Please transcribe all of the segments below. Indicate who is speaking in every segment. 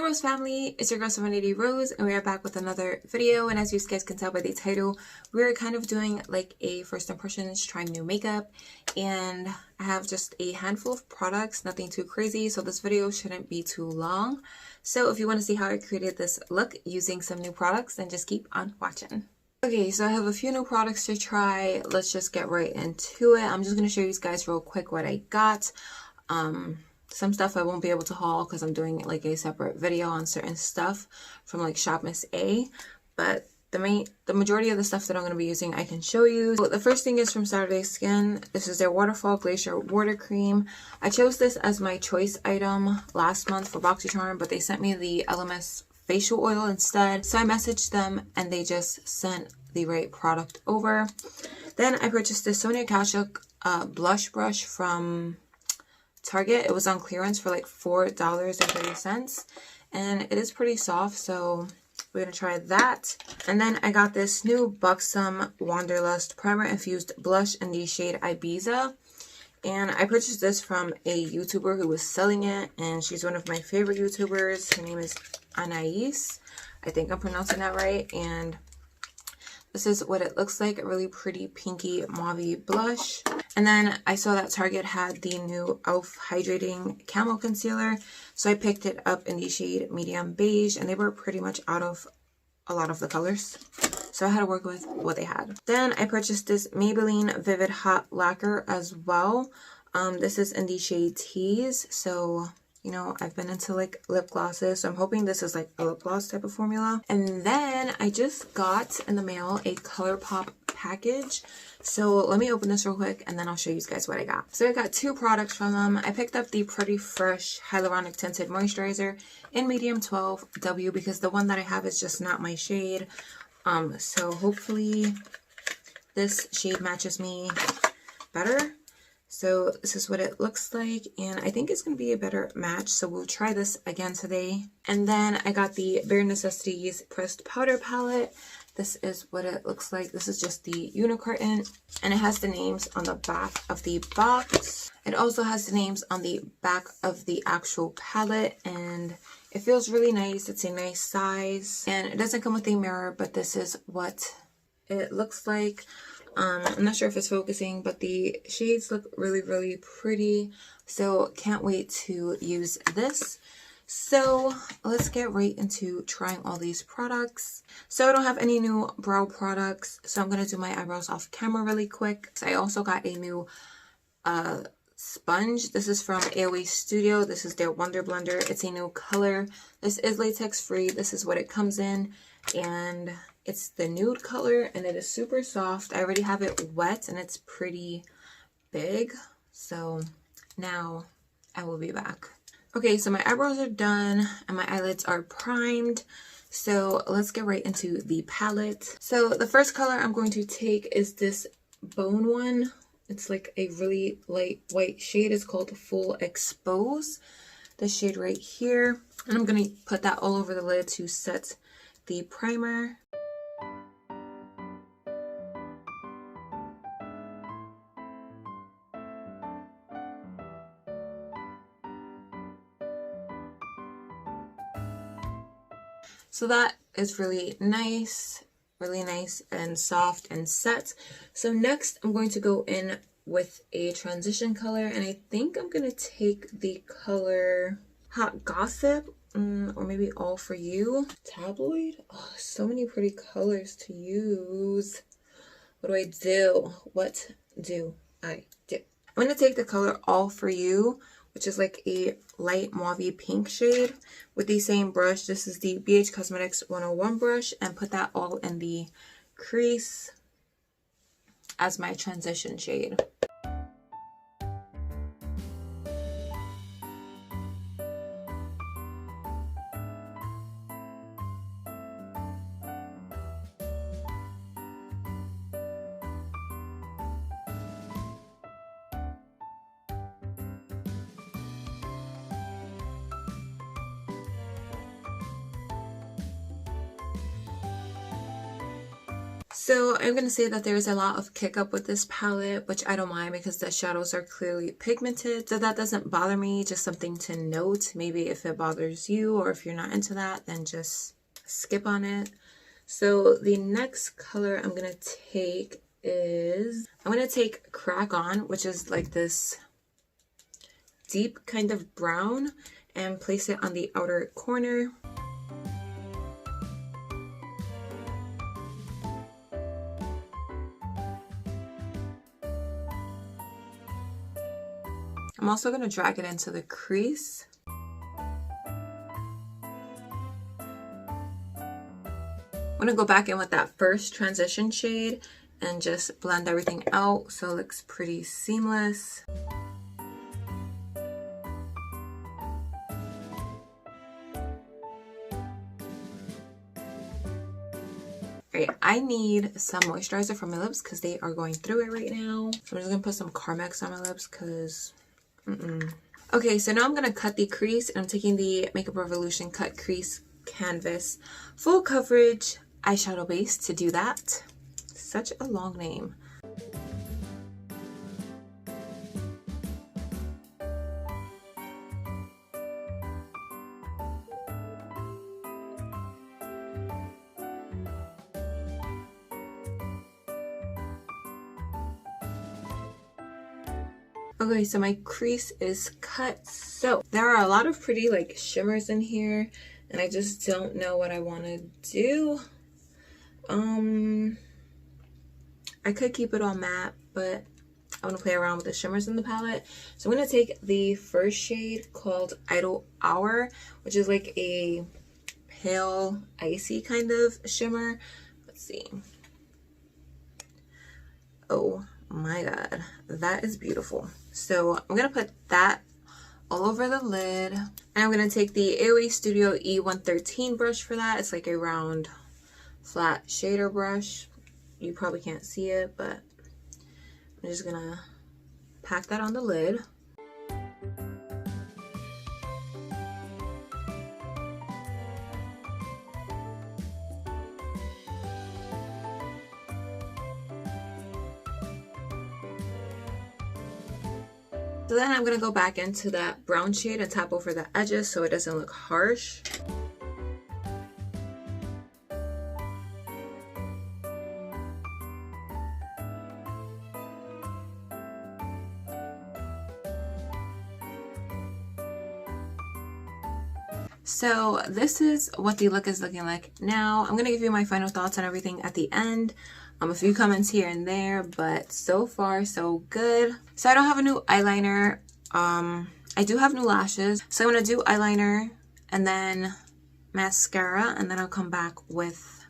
Speaker 1: Rose family, it's your girl Serenity Rose, and we are back with another video. And as you guys can tell by the title, we're kind of doing like a first impressions, trying new makeup, and I have just a handful of products, nothing too crazy, so this video shouldn't be too long. So if you want to see how I created this look using some new products, then just keep on watching. Okay, so I have a few new products to try. Let's just get right into it. I'm just going to show you guys real quick what I got. Some stuff I won't be able to haul because I'm doing like a separate video on certain stuff from like Shop Miss A, but the majority of the stuff that I'm going to be using I can show you. So the first thing is from Saturday Skin. This is their Waterfall Glacier Water Cream. I chose this as my choice item last month for BoxyCharm, but they sent me the LMS facial oil instead, so I messaged them and they just sent the right product over. Then I purchased this Sonia Kashuk blush brush from Target. It was on clearance for like $4.30, and it is pretty soft, so we're gonna try that. And then I got this new Buxom Wanderlust Primer Infused Blush in the shade Ibiza, and I purchased this from a YouTuber who was selling it, and she's one of my favorite YouTubers. Her name is Anais. I think I'm pronouncing that right. And this is what it looks like, a really pretty pinky mauve blush. And then I saw that Target had the new e.l.f. Hydrating Camo Concealer, so I picked it up in the shade Medium Beige, and they were pretty much out of a lot of the colors, so I had to work with what they had. Then I purchased this Maybelline Vivid Hot Lacquer as well. This is in the shade Tease, so you know, I've been into like lip glosses, so I'm hoping this is like a lip gloss type of formula. And then I just got in the mail a Colourpop package. So let me open this real quick and then I'll show you guys what I got. So I got two products from them. I picked up the Pretty Fresh Hyaluronic Tinted Moisturizer in medium 12W because the one that I have is just not my shade. So hopefully this shade matches me better. So this is what it looks like, and I think it's going to be a better match, so we'll try this again today. And then I got the Bare Necessities Pressed Powder Palette. This is what it looks like. This is just the unicarton, and it has the names on the back of the box. It also has the names on the back of the actual palette, and it feels really nice. It's a nice size, and it doesn't come with a mirror, but this is what it looks like. I'm not sure if it's focusing, but the shades look really, really pretty. So can't wait to use this. So let's get right into trying all these products. So I don't have any new brow products, so I'm going to do my eyebrows off camera really quick. So I also got a new sponge. This is from AOA Studio. This is their Wonder Blender. It's a new color. This is latex free. This is what it comes in, and it's the nude color, and it is super soft. I already have it wet and it's pretty big. So now I will be back. Okay, so my eyebrows are done and my eyelids are primed. So let's get right into the palette. So the first color I'm going to take is this bone one. It's like a really light white shade. It's called Full Expose. The shade right here. And I'm going to put that all over the lid to set the primer. So that is really nice and soft and set. So next I'm going to go in with a transition color, and I think I'm going to take the color Hot Gossip, or maybe All For You. Tabloid? Oh, so many pretty colors to use. What do I do? What do I do? I'm going to take the color All For You, which is like a light mauve pink shade, with the same brush. This is the BH Cosmetics 101 brush, and put that all in the crease as my transition shade. So I'm going to say that there's a lot of kick up with this palette, which I don't mind because the shadows are clearly pigmented. So that doesn't bother me, just something to note. Maybe if it bothers you or if you're not into that, then just skip on it. So the next color I'm going to take is, I'm going to take Crack On, which is like this deep kind of brown, and place it on the outer corner. I'm also going to drag it into the crease. I'm going to go back in with that first transition shade and just blend everything out so it looks pretty seamless. Right, I need some moisturizer for my lips because they are going through it right now. So I'm just going to put some Carmex on my lips because... Okay, so now I'm going to cut the crease, and I'm taking the Makeup Revolution Cut Crease Canvas Full Coverage Eyeshadow Base to do that. Such a long name. Okay, so my crease is cut. So there are a lot of pretty like shimmers in here, and I just don't know what I want to do. I could keep it all matte, but I want to play around with the shimmers in the palette. So I'm going to take the first shade called Idle Hour, which is like a pale icy kind of shimmer. Let's see. Oh my god, that is beautiful. So I'm gonna put that all over the lid, and I'm gonna take the AOA Studio E113 brush for that. It's like a round flat shader brush. You probably can't see it, but I'm just gonna pack that on the lid. So then I'm going to go back into that brown shade and tap over the edges so it doesn't look harsh. So this is what the look is looking like now. I'm going to give you my final thoughts on everything at the end. A few comments here and there, but so far so good. So I don't have a new eyeliner. I do have new lashes. So I'm going to do eyeliner and then mascara, and then I'll come back with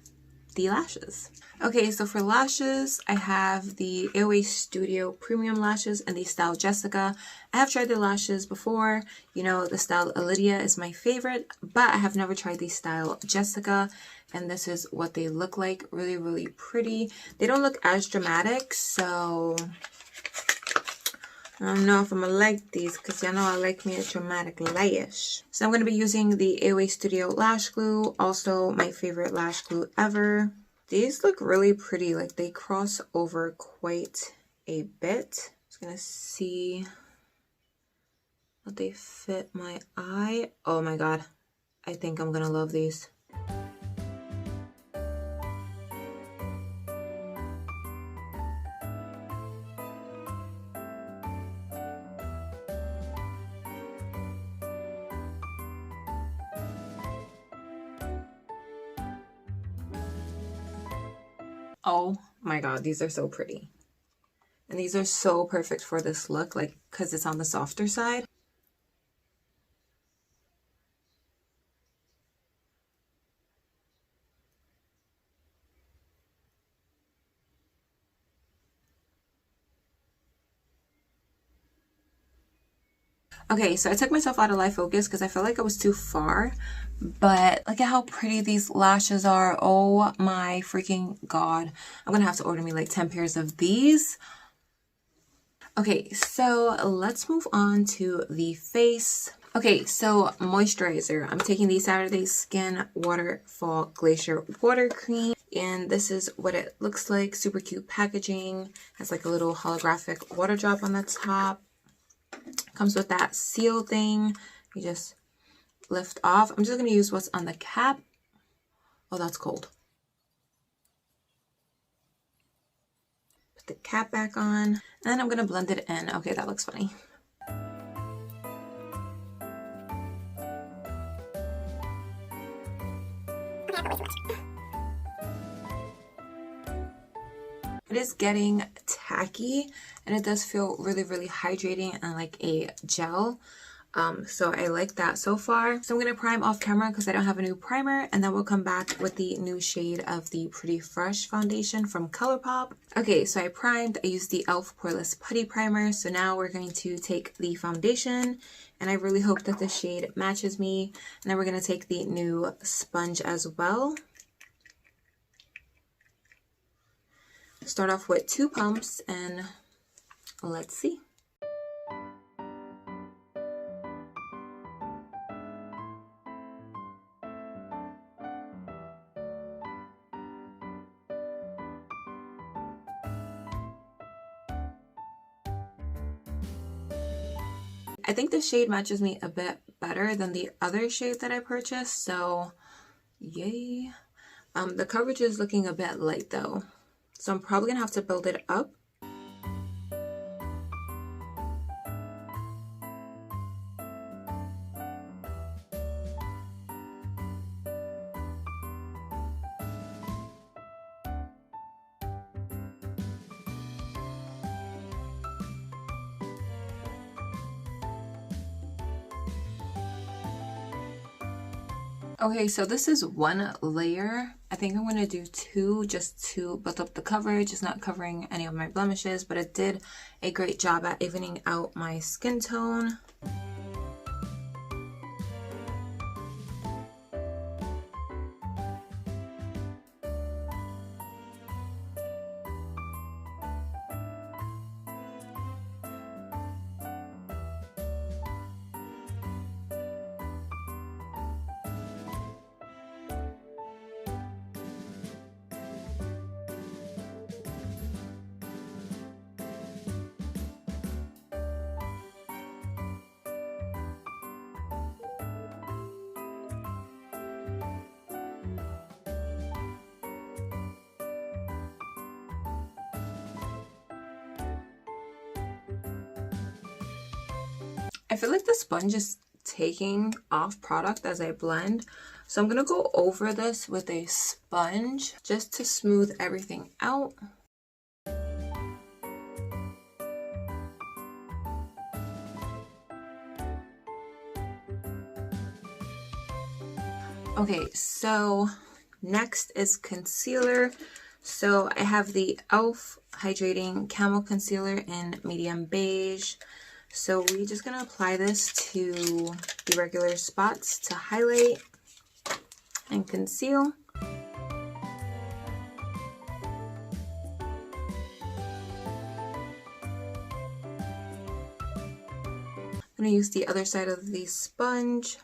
Speaker 1: the lashes. Okay, so for lashes, I have the AOA Studio Premium Lashes and the style Jessica. I have tried the lashes before. You know, the style Lydia is my favorite, but I have never tried the style Jessica. And this is what they look like. Really, really pretty. They don't look as dramatic, so I don't know if I'm gonna like these because y'all know I like me a dramatic lash. So I'm gonna be using the AOA Studio Lash Glue, also my favorite lash glue ever. These look really pretty, like they cross over quite a bit. Just gonna see how they fit my eye. Oh my god, I think I'm gonna love these. Oh my god, these are so pretty. And these are so perfect for this look, like, because it's on the softer side. Okay, so I took myself out of live focus because I felt like I was too far, but look at how pretty these lashes are. Oh my freaking god. I'm gonna have to order me like 10 pairs of these. Okay, so let's move on to the face. Okay, so moisturizer. I'm taking the Saturday Skin Waterfall Glacier Water Cream. And this is what it looks like. Super cute packaging. Has like a little holographic water drop on the top. Comes with that seal thing. You just lift off. I'm just going to use what's on the cap. Oh, that's cold. Put the cap back on. And then I'm going to blend it in. Okay, that looks funny. It is getting tacky and it does feel really, really hydrating and like a gel. So I like that so far. So I'm going to prime off camera because I don't have a new primer, and then we'll come back with the new shade of the Pretty Fresh foundation from Colourpop. Okay, so I primed. I used the e.l.f. Poreless Putty Primer. So now we're going to take the foundation, and I really hope that the shade matches me. And then we're going to take the new sponge as well. Start off with 2 pumps and let's see. I think the shade matches me a bit better than the other shade that I purchased, so yay. The coverage is looking a bit light though. So I'm probably gonna have to build it up. Okay, so this is 1 layer. I think I'm going to do 2 just to build up the coverage. It's not covering any of my blemishes, but it did a great job at evening out my skin tone. I feel like the sponge is taking off product as I blend. So I'm going to go over this with a sponge just to smooth everything out. Okay, so next is concealer. So I have the e.l.f. Hydrating Camel Concealer in medium beige. So we're just going to apply this to the regular spots to highlight and conceal. I'm going to use the other side of the sponge.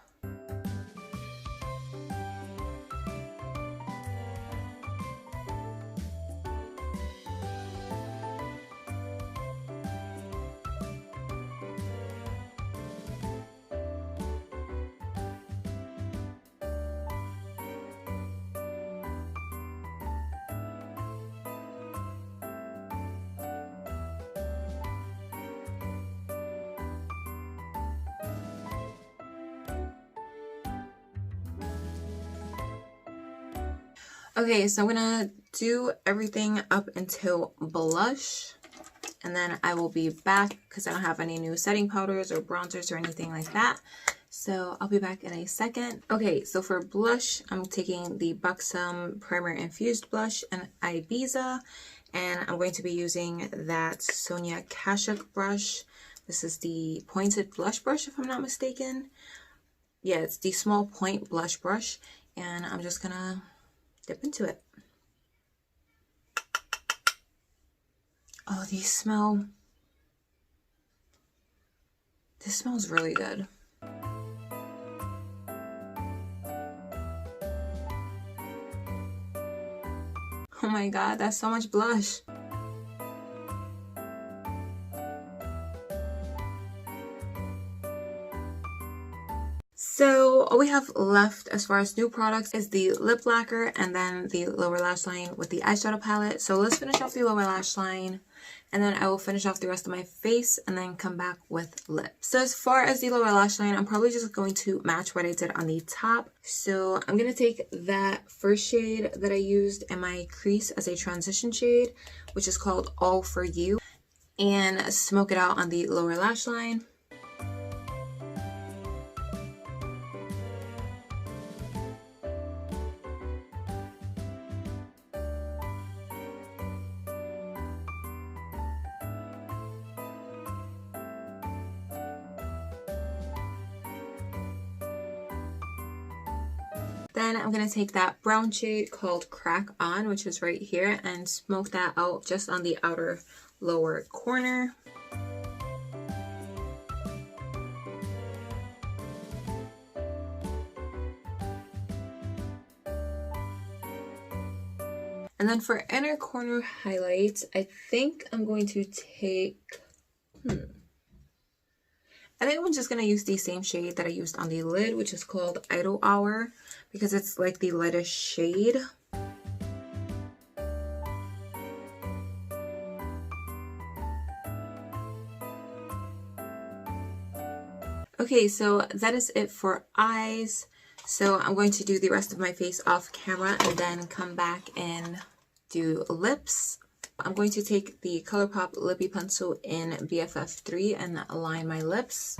Speaker 1: Okay, so I'm gonna do everything up until blush, and then I will be back because I don't have any new setting powders or bronzers or anything like that. So I'll be back in a second. Okay, so for blush, I'm taking the Buxom Primer Infused Blush in Ibiza, and I'm going to be using that Sonia Kashuk brush. This is the pointed blush brush, if I'm not mistaken. Yeah, it's the small point blush brush, and I'm just gonna dip into it. Oh, these smell... This smells really good. my god, that's so much blush. So all we have left as far as new products is the lip lacquer and then the lower lash line with the eyeshadow palette. So let's finish off the lower lash line, and then I will finish off the rest of my face and then come back with lips. So as far as the lower lash line, I'm probably just going to match what I did on the top. So I'm going to take that first shade that I used in my crease as a transition shade, which is called All For You, and smoke it out on the lower lash line. Then I'm going to take that brown shade called Crack On, which is right here, and smoke that out just on the outer lower corner. And then for inner corner highlights, I think I'm going to take... I think I'm just going to use the same shade that I used on the lid, which is called Idle Hour, because it's like the lightest shade. Okay, so that is it for eyes. So I'm going to do the rest of my face off camera and then come back and do lips. I'm going to take the Colourpop Lippy Pencil in BFF3 and align my lips.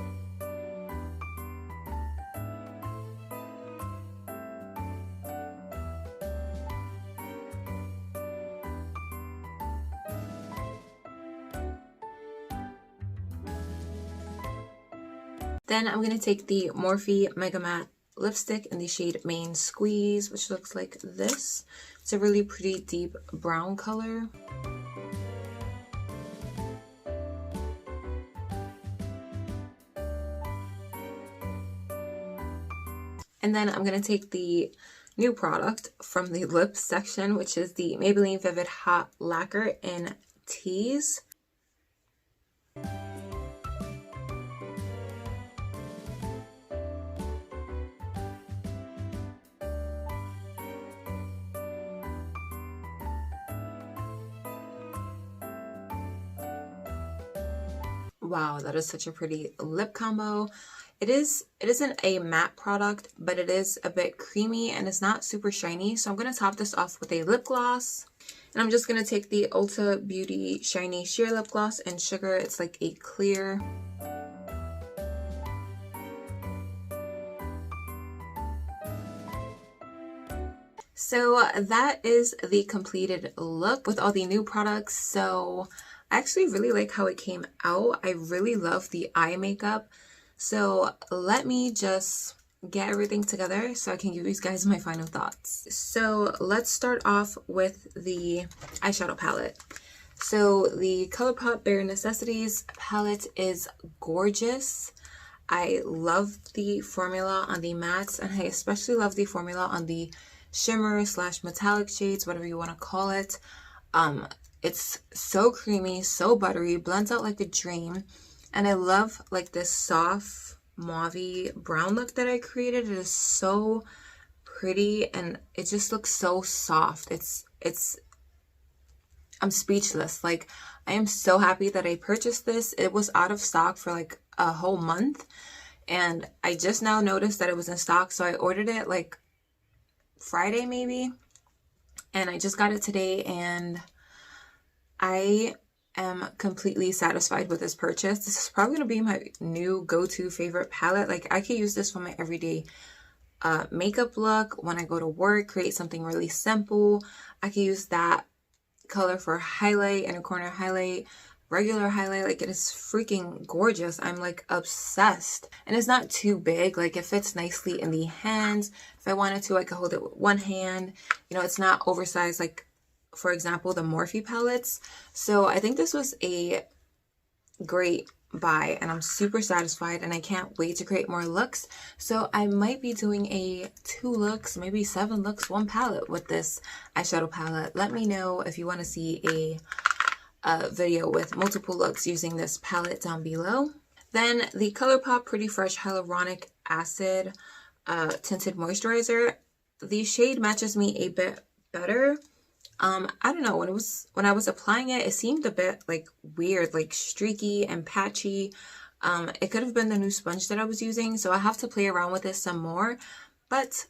Speaker 1: Then I'm going to take the Morphe Mega Matte lipstick in the shade Main Squeeze, which looks like this. It's a really pretty deep brown color. And then I'm going to take the new product from the lips section, which is the Maybelline Vivid Hot Lacquer in Tease. Wow, that is such a pretty lip combo. It isn't a matte product, but it is a bit creamy and it's not super shiny. So I'm going to top this off with a lip gloss. And I'm just going to take the Ulta Beauty Shiny Sheer Lip Gloss in Sugar. It's like a clear. So that is the completed look with all the new products. So I actually really like how it came out. I really love the eye makeup. So let me just get everything together so I can give you guys my final thoughts. So let's start off with the eyeshadow palette. So the Colourpop Bare Necessities palette is gorgeous. I love the formula on the mattes, and I especially love the formula on the shimmer / metallic shades, whatever you want to call it. It's so creamy, so buttery, blends out like a dream. And I love like this soft mauve brown look that I created. It is so pretty and it just looks so soft. I'm speechless. Like, I am so happy that I purchased this. It was out of stock for like a whole month. And I just now noticed that it was in stock. So I ordered it like Friday maybe. And I just got it today and I am completely satisfied with this purchase. This is probably going to be my new go-to favorite palette. Like, I could use this for my everyday makeup look when I go to work, create something really simple. I could use that color for highlight, inner corner highlight, regular highlight. Like, it is freaking gorgeous. I'm like obsessed. And it's not too big. Like, it fits nicely in the hands. If I wanted to, I could hold it with one hand. You know, it's not oversized like, for example, the Morphe palettes. So I think this was a great buy, and I'm super satisfied, and I can't wait to create more looks. So I might be doing a 2 looks, maybe 7 looks, 1 palette with this eyeshadow palette. Let me know if you want to see a video with multiple looks using this palette down below. Then the Colourpop Pretty Fresh Hyaluronic Acid Tinted Moisturizer. The shade matches me a bit better. I don't know, when I was applying it, it seemed a bit like weird, like streaky and patchy. It could have been the new sponge that I was using, so I have to play around with this some more. But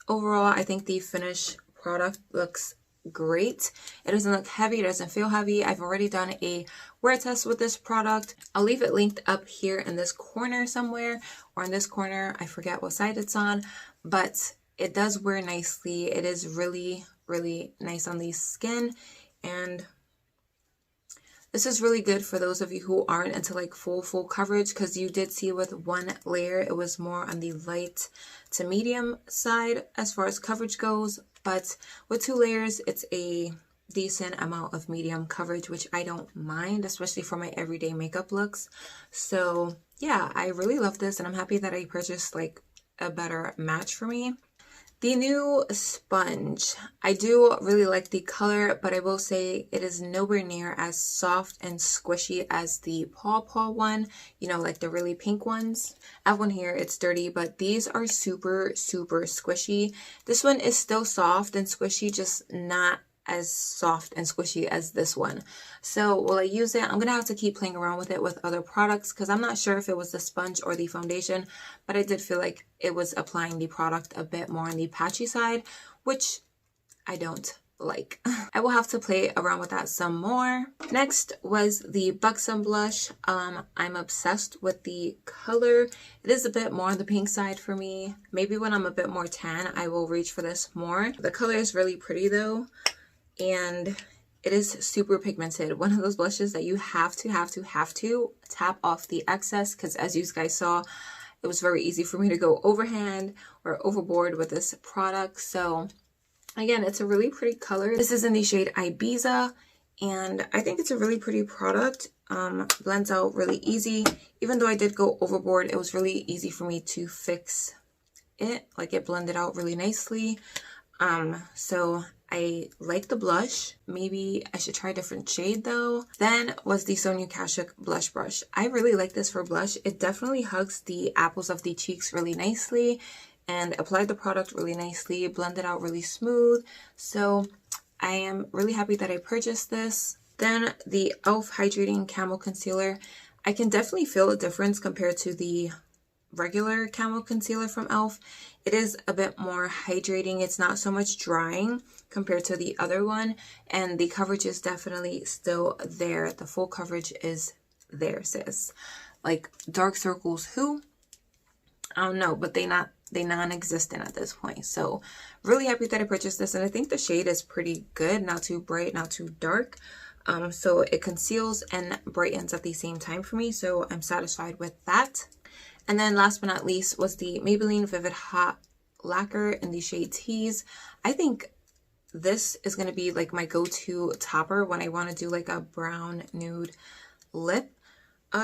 Speaker 1: overall, I think the finished product looks great. It doesn't look heavy, it doesn't feel heavy. I've already done a wear test with this product. I'll leave it linked up here in this corner somewhere, or in this corner, I forget what side it's on, but it does wear nicely. It is really nice on the skin, and this is really good for those of you who aren't into like full coverage, because you did see with 1 layer it was more on the light to medium side as far as coverage goes, but with 2 layers it's a decent amount of medium coverage, which I don't mind, especially for my everyday makeup looks. So yeah, I really love this, and I'm happy that I purchased like a better match for me. The new sponge, I do really like the color, but I will say it is nowhere near as soft and squishy as the Paw Paw one, you know, like the really pink ones. I have one here, it's dirty, but these are super squishy. This one is still soft and squishy, just not as soft and squishy as this one. So will I use it? I'm gonna have to keep playing around with it with other products, because I'm not sure if it was the sponge or the foundation, but I did feel like it was applying the product a bit more on the patchy side, which I don't like. I will have to play around with that some more. Next was the Buxom blush. I'm obsessed with the color. It is a bit more on the pink side for me. Maybe when I'm a bit more tan, I will reach for this more. The color is really pretty though, and it is super pigmented. One of those blushes that you have to tap off the excess, because as you guys saw, it was very easy for me to go overhand or overboard with this product. So again, it's a really pretty color. This is in the shade Ibiza, and I think it's a really pretty product. Blends out really easy. Even though I did go overboard, it was really easy for me to fix it. Like, it blended out really nicely. So I like the blush. Maybe I should try a different shade though. Then was the Sonia Kashuk blush brush. I really like this for blush. It definitely hugs the apples of the cheeks really nicely, and applied the product really nicely, blended out really smooth. So I am really happy that I purchased this. Then the e.l.f. Hydrating Camo Concealer. I can definitely feel a difference compared to the regular camo concealer from e.l.f. It is a bit more hydrating. It's not so much drying compared to the other one, and the coverage is definitely still there. The full coverage is there, sis. Like, dark circles, who? I don't know, but they non-existent at this point. So really happy that I purchased this, and I think the shade is pretty good. Not too bright, not too dark. So it conceals and brightens at the same time for me, so I'm satisfied with that. And then last but not least was the Maybelline Vivid Hot Lacquer in the shade Tease. I think this is going to be like my go-to topper when I want to do like a brown nude lip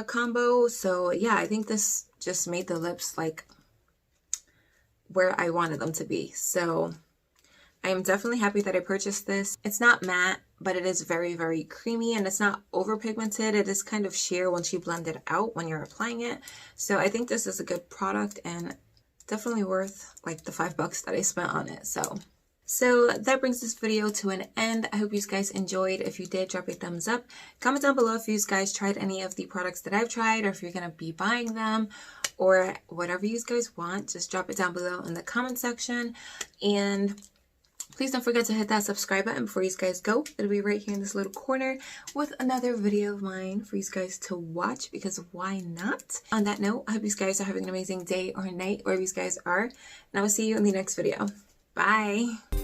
Speaker 1: combo. So yeah, I think this just made the lips like where I wanted them to be. So I am definitely happy that I purchased this. It's not matte, but it is very creamy, and it's not over pigmented. It is kind of sheer once you blend it out when you're applying it. So I think this is a good product, and definitely worth like the $5 that I spent on it. So that brings this video to an end. I hope you guys enjoyed. If you did, drop a thumbs up. Comment down below if you guys tried any of the products that I've tried, or if you're going to be buying them, or whatever you guys want. Just drop it down below in the comment section. And please don't forget to hit that subscribe button before you guys go. It'll be right here in this little corner with another video of mine for you guys to watch, because why not? On that note, I hope you guys are having an amazing day or night wherever you guys are, and I will see you in the next video. Bye!